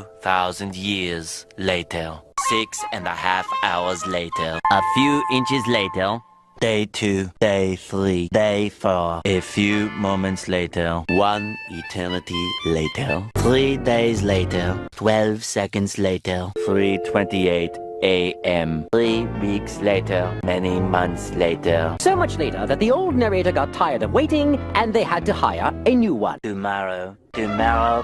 2,000 years later. 6.5 hours later. A few inches later. Day 2, day 3, day 4. A few moments later. 1 eternity later. 3 days later. 12 seconds later. 3:28 a.m. 3 weeks later. Many months later. So much later that the old narrator got tired of waiting and they had to hire a new one. Tomorrow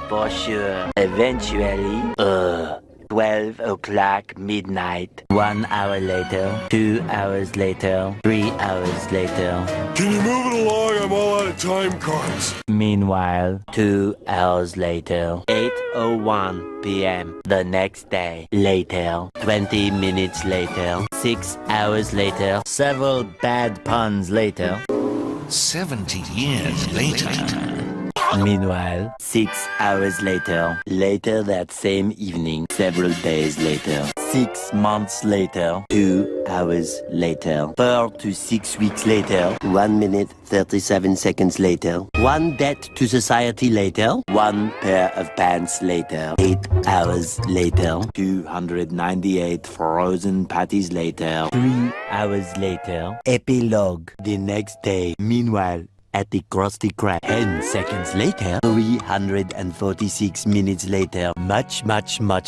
for sure. Eventually, 12 o'clock midnight. 1 hour later, 2 hours later, 3 hours later. Can you move it along? I'm all out of time cards. Meanwhile, 2 hours later, 8:01 p.m. the next day. Later, 20 minutes later, 6 hours later, several bad puns later. 70 years later. Meanwhile, 6 hours later, later that same evening, several days later, 6 months later, 2 hours later, 4 to 6 weeks later, 1 minute 37 seconds later, 1 debt to society later, 1 pair of pants later, 8 hours later, 298 frozen patties later, 3 hours later, epilogue the next day. Meanwhile, at the Krusty Krab, 10 seconds later, 346 minutes later, much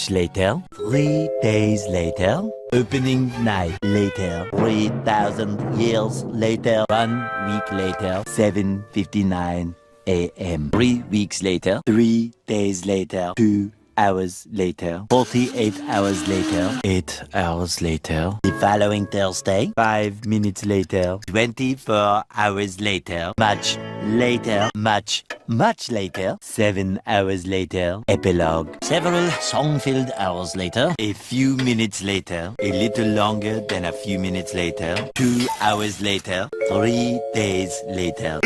later, 3 days later, opening night later, 3,000 years later, 1 week later, 7:59 a.m. 3 weeks later, 3 days later, 2 hours later, 48 hours later, 8 hours later, the following Thursday, 5 minutes later, 24 hours later, much later, much later, 7 hours later, epilogue, several song-filled hours later, a few minutes later, a little longer than a few minutes later, 2 hours later, 3 days later.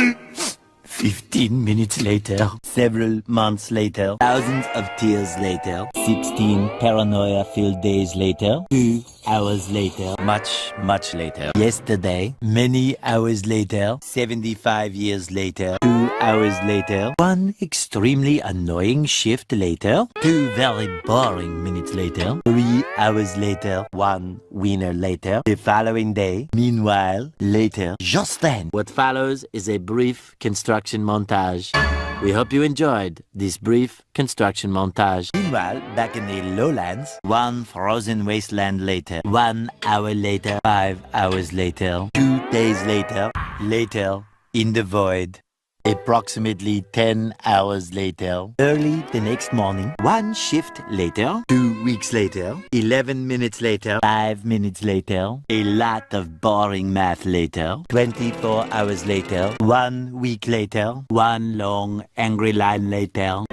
15 minutes later, several months later, thousands of tears later, 16 paranoia-filled days later, 2 hours later, much later. Yesterday, many hours later, 75 years later, 2 hours later, 1 extremely annoying shift later, 2 very boring minutes later, 3 hours later, 1 winner later, the following day, meanwhile, later, just then. What follows is a brief construction montage. We hope you enjoyed this brief construction montage. Meanwhile, back in the lowlands, 1 frozen wasteland later, 1 hour later, 5 hours later, 2 days later, later in the void. Approximately 10 hours later, early the next morning, 1 shift later, 2 weeks later, 11 minutes later, 5 minutes later, a lot of boring math later, 24 hours later, 1 week later, 1 long angry line later,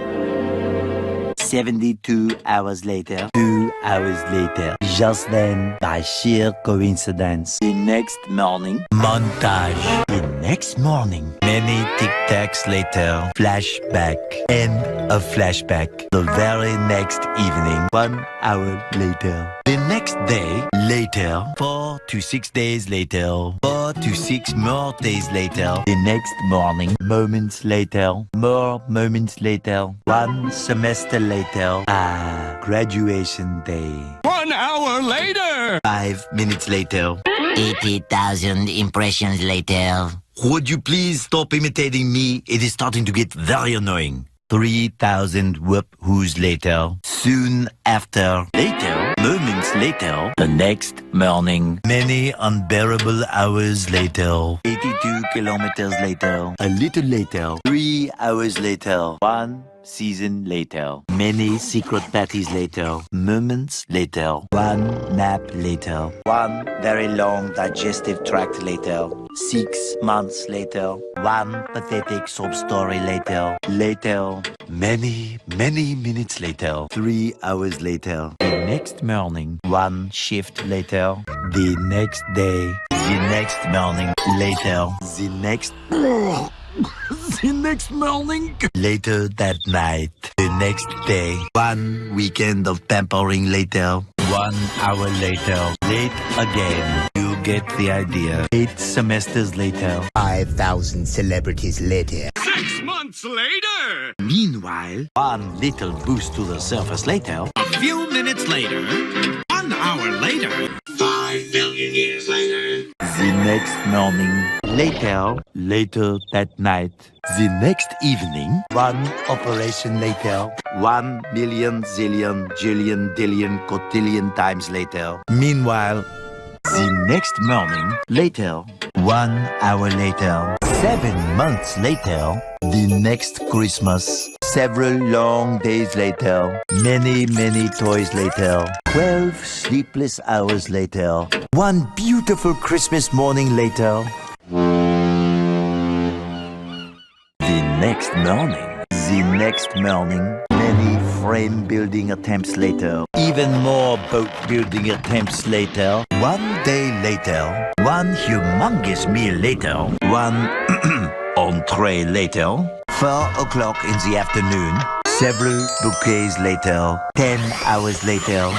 72 hours later, 2 hours later. Just then, by sheer coincidence, the next morning, montage. The next morning, many tic-tacs later, flashback, end of flashback. The very next evening, 1 hour later. The next day, later, 4 to 6 days later, 4 to 6 more days later. The next morning, moments later, more moments later, 1 semester later. Graduation day. 1 hour later! 5 minutes later. 80,000 impressions later. Would you please stop imitating me? It is starting to get very annoying. 3,000 whoop-whoos later. Soon after. Later. Moments later. The next morning. Many unbearable hours later. 82 kilometers later. A little later. 3 hours later. 1 season later. Many secret parties later. Moments later. 1 nap later. 1 very long digestive tract later. 6 months later. 1 pathetic sob story later. Later. Many minutes later. 3 hours later. The next morning. 1 shift later. The next day. The next morning. Later. The next... The next morning. Later that night. The next day. 1 weekend of pampering later. 1 hour later. Late again. 2 get the idea. 8 semesters later. 5,000 celebrities later. 6 months later. Meanwhile, one little boost to the surface later. A few minutes later. 1 hour later. 5 million years later. The next morning. Later that night. The next evening. One operation later. 1 million, zillion, jillion, dillion, cotillion times later. Meanwhile, the next morning. Later. 1 hour later. 7 months later. The next Christmas. Several long days later. Many, many toys later. 12 sleepless hours later. One beautiful Christmas morning later. The next morning, many frame building attempts later, even more boat building attempts later, 1 day later, one humongous meal later, one entree later, 4 o'clock in the afternoon, several bouquets later, 10 hours later.